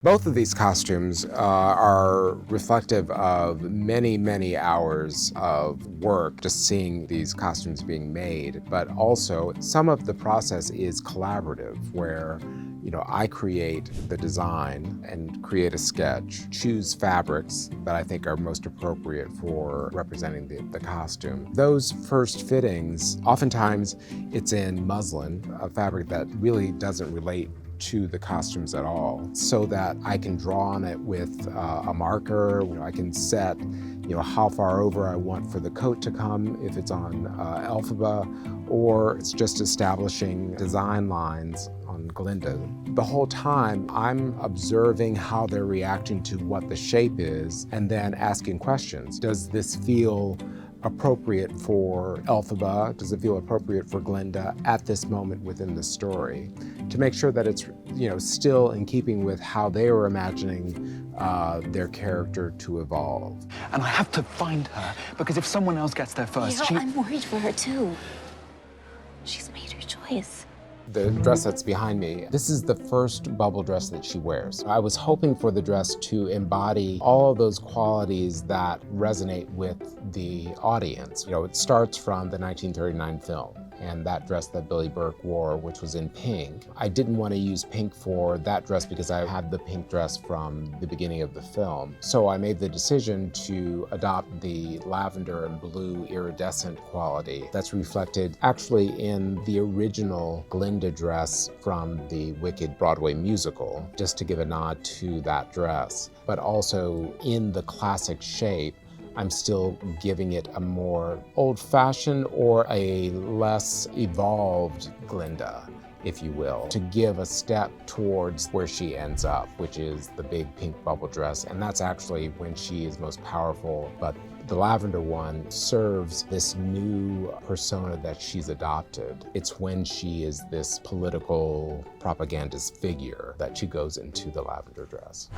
Both of these costumes are reflective of many, many hours of work just seeing these costumes being made, but also some of the process is collaborative where I create the design and create a sketch, choose fabrics that I think are most appropriate for representing the costume. Those first fittings, oftentimes it's in muslin, a fabric that really doesn't relate to the costumes at all, so that I can draw on it with a marker. I can set how far over I want for the coat to come if it's on Elphaba, or it's just establishing design lines on Glinda. The whole time I'm observing how they're reacting to what the shape is and then asking questions. Does this feel appropriate for Elphaba? Does it feel appropriate for Glinda at this moment within the story? To make sure that it's still in keeping with how they were imagining their character to evolve. And I have to find her, because if someone else gets there first, I'm worried for her too. She's made her choice. The dress that's behind me, this is the first bubble dress that she wears. I was hoping for the dress to embody all of those qualities that resonate with the audience. It starts from the 1939 film and that dress that Billy Burke wore, which was in pink. I didn't want to use pink for that dress because I had the pink dress from the beginning of the film. So I made the decision to adopt the lavender and blue iridescent quality that's reflected actually in the original Glinda dress from the Wicked Broadway musical, just to give a nod to that dress. But also in the classic shape, I'm still giving it a more old-fashioned or a less evolved Glinda, if you will, to give a step towards where she ends up, which is the big pink bubble dress. And that's actually when she is most powerful. But the lavender one serves this new persona that she's adopted. It's when she is this political propagandist figure that she goes into the lavender dress.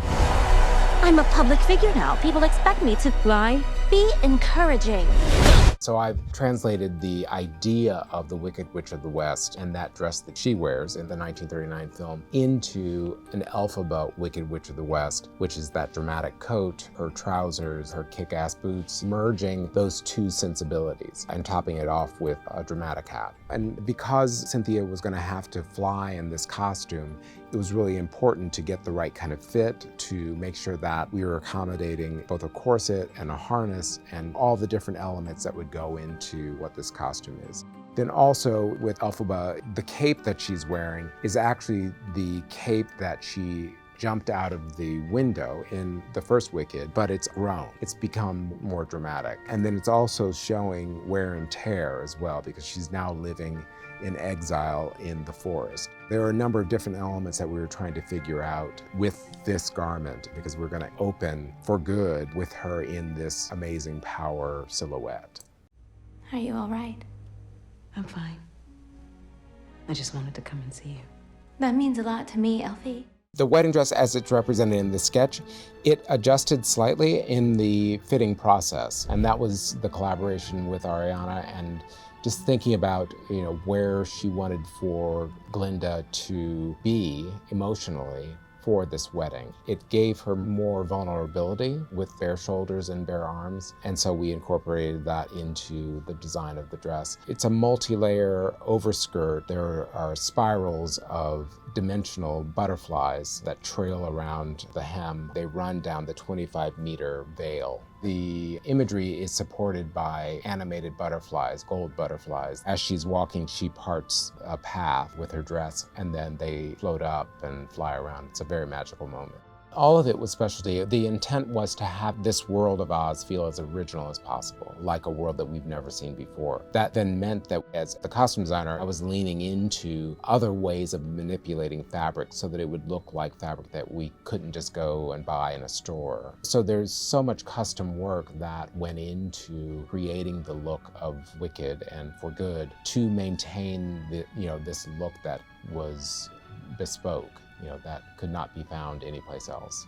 I'm a public figure now. People expect me to fly. Be encouraging. So I've translated the idea of the Wicked Witch of the West and that dress that she wears in the 1939 film into an Elphaba Wicked Witch of the West, which is that dramatic coat, her trousers, her kick-ass boots, merging those two sensibilities and topping it off with a dramatic hat. And because Cynthia was going to have to fly in this costume, it was really important to get the right kind of fit, to make sure that we were accommodating both a corset and a harness and all the different elements that would go into what this costume is. Then also with Elphaba, the cape that she's wearing is actually the cape that she jumped out of the window in the first Wicked, but it's grown. It's become more dramatic. And then it's also showing wear and tear as well, because she's now living in exile in the forest. There are a number of different elements that we were trying to figure out with this garment, because we're going to open for good with her in this amazing power silhouette. Are you all right? I'm fine. I just wanted to come and see you. That means a lot to me, Elfie. The wedding dress, as it's represented in the sketch, it adjusted slightly in the fitting process. And that was the collaboration with Ariana and just thinking about, where she wanted for Glinda to be emotionally for this wedding. It gave her more vulnerability with bare shoulders and bare arms, and so we incorporated that into the design of the dress. It's a multi-layer overskirt. There are spirals of dimensional butterflies that trail around the hem. They run down the 25-meter veil. The imagery is supported by animated butterflies, gold butterflies. As she's walking, she parts a path with her dress, and then they float up and fly around. It's a very magical moment. All of it was specialty. The intent was to have this world of Oz feel as original as possible, like a world that we've never seen before. That then meant that as the costume designer, I was leaning into other ways of manipulating fabric so that it would look like fabric that we couldn't just go and buy in a store. So there's so much custom work that went into creating the look of Wicked and For Good to maintain this look that was bespoke, that could not be found anyplace else.